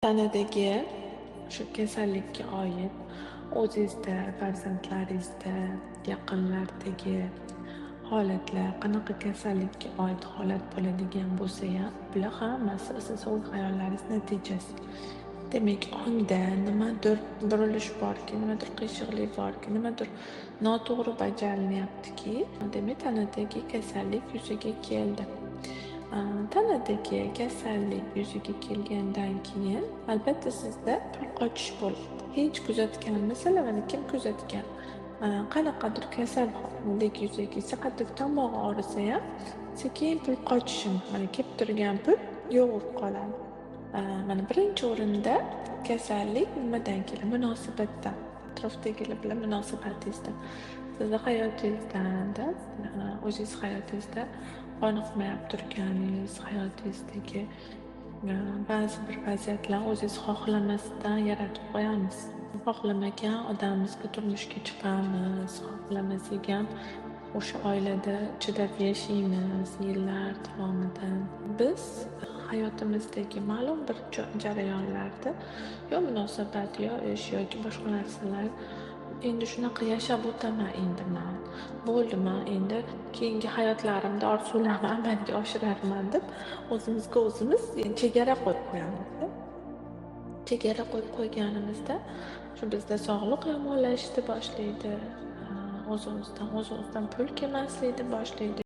Tanadagi shu kasallikka oid o'zingizda, farzandlaringizda, yaqinlardagi holatlar, qanaqa kasallikka oid holat bo'ladigan bo'lsa-ham, bular hammasi siz o'y-xayollaringiz natijasi. Demak, ongda nimadir burilish borki, nimadir qiyshiqlik borki, nimadir noto'g'ri bajarilyaptiki, demak, tanadagi kasallik yuzaga keldi. Tanadagi kasallik yuzaga kelgandan keyin albatta sizda pul qochish bo'ladi. Hech kuzatganmisizlar? Mana kim kuzatgan? Qanaqadir kasallik yuzaga kelsa, qattiq tomog'i og'risa ham sekin pul qochishi, mana kelib turgan pul yo'q bo'lib qoladi. Mana birinchi o'rinda kasallik nimadan keladi? Munosabatdan, atrofdagilar bilan munosabatingizdan. Sizni hayotingizdan-da, o'zingiz hayotingizda qoniqmayib turganingiz, hayotingizdagi ba'zi bir vaziyatlar o'zingiz xohlamasdan yaratib qo'yamiz. Xohlamagan odamimizga turmushga chiqamiz, xohlamasak ham o'sha oilada chidab yashaymiz yillar davomida. Biz hayotimizdagi ma'lum bir jarayonlarda yo munosabat, yo ish yoki boshqa narsalar endi shunaqa yashab o'taman endi man. Bo'ldi, man endi keyingi hayotlarimda orzularimni amalga oshirarman deb o'zimizga o'zimiz chegara qo'yib qo'yamiz-da. Chegara qo'yib qo'yganimizda shu bizda sog'liq yomonlashishni boshlaydi, o'zimizdan pul kelmaslikni boshlaydi.